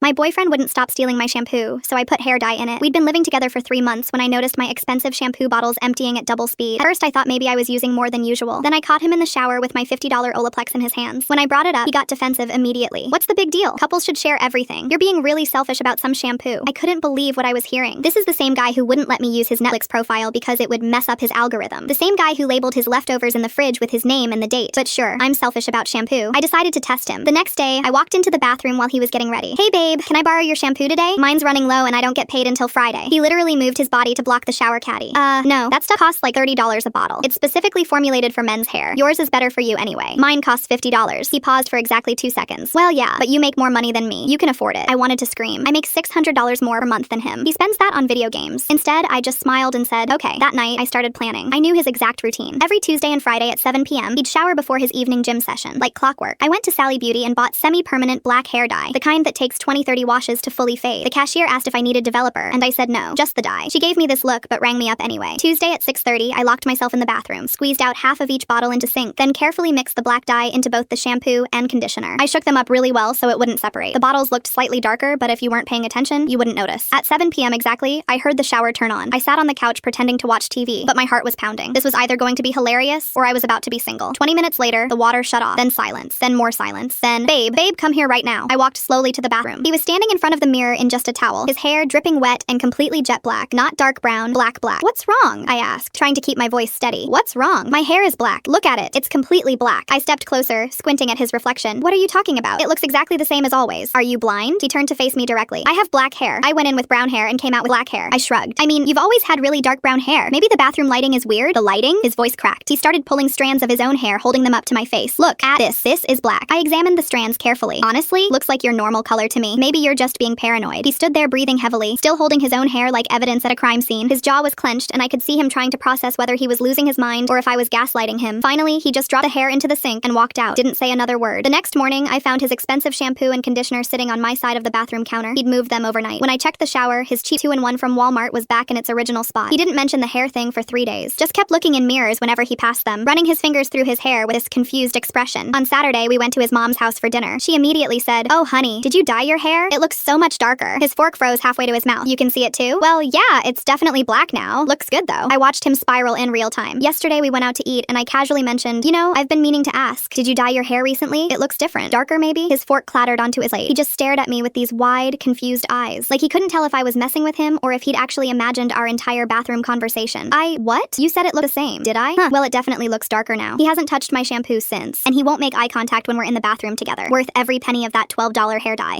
My boyfriend wouldn't stop stealing my shampoo, so I put hair dye in it. We'd been living together for 3 months when I noticed my expensive shampoo bottles emptying at double speed. At first I thought maybe I was using more than usual. Then I caught him in the shower with my $50 Olaplex in his hands. When I brought it up, he got defensive immediately. What's the big deal? Couples should share everything. You're being really selfish about some shampoo. I couldn't believe what I was hearing. This is the same guy who wouldn't let me use his Netflix profile because it would mess up his algorithm. The same guy who labeled his leftovers in the fridge with his name and the date. But sure, I'm selfish about shampoo. I decided to test him. The next day, I walked into the bathroom while he was getting ready. Hey babe, can I borrow your shampoo today? Mine's running low and I don't get paid until Friday. He literally moved his body to block the shower caddy. No, that stuff costs like $30 a bottle. It's specifically formulated for men's hair. Yours is better for you anyway. Mine costs $50. He paused for exactly 2 seconds. Well, yeah, but you make more money than me. You can afford it. I wanted to scream. I make $600 more per month than him. He spends that on video games. Instead, I just smiled and said, okay. That night, I started planning. I knew his exact routine. Every Tuesday and Friday at 7 p.m., he'd shower before his evening gym session, like clockwork. I went to Sally Beauty and bought semi-permanent black hair dye, the kind that takes 20-30 washes to fully fade. The cashier asked if I needed developer, and I said no, just the dye. She gave me this look, but rang me up anyway. Tuesday at 6:30, I locked myself in the bathroom, squeezed out half of each bottle into sink, then carefully mixed the black dye into both the shampoo and conditioner. I shook them up really well so it wouldn't separate. The bottles looked slightly darker, but if you weren't paying attention, you wouldn't notice. At 7 p.m. exactly, I heard the shower turn on. I sat on the couch pretending to watch TV, but my heart was pounding. This was either going to be hilarious, or I was about to be single. 20 minutes later, the water shut off, then silence, then more silence, then, babe, come here right now. I walked slowly to the bathroom. He was standing in front of the mirror in just a towel, his hair dripping wet and completely jet black, not dark brown, black. What's wrong? I asked, trying to keep my voice steady. What's wrong? My hair is black. Look at it. It's completely black. I stepped closer, squinting at his reflection. What are you talking about? It looks exactly the same as always. Are you blind? He turned to face me directly. I have black hair. I went in with brown hair and came out with black hair. I shrugged. I mean, you've always had really dark brown hair. Maybe the bathroom lighting is weird? The lighting? His voice cracked. He started pulling strands of his own hair, holding them up to my face. Look at this. This is black. I examined the strands carefully. Honestly, looks like your normal color to me. Maybe you're just being paranoid. He stood there breathing heavily, still holding his own hair like evidence at a crime scene. His jaw was clenched and I could see him trying to process whether he was losing his mind or if I was gaslighting him. Finally, he just dropped the hair into the sink and walked out. Didn't say another word. The next morning, I found his expensive shampoo and conditioner sitting on my side of the bathroom counter. He'd moved them overnight. When I checked the shower, his cheap 2-in-1 from Walmart was back in its original spot. He didn't mention the hair thing for 3 days. Just kept looking in mirrors whenever he passed them, running his fingers through his hair with this confused expression. On Saturday, we went to his mom's house for dinner. She immediately said, "Oh, honey, did you dye your hair? It looks so much darker." His fork froze halfway to his mouth. You can see it too? Well, yeah, it's definitely black now. Looks good though. I watched him spiral in real time. Yesterday we went out to eat and I casually mentioned, you know, I've been meaning to ask, did you dye your hair recently? It looks different. Darker maybe? His fork clattered onto his plate. He just stared at me with these wide, confused eyes. Like he couldn't tell if I was messing with him or if he'd actually imagined our entire bathroom conversation. What? You said it looked the same, did I? Huh, well it definitely looks darker now. He hasn't touched my shampoo since, and he won't make eye contact when we're in the bathroom together. Worth every penny of that $12 hair dye.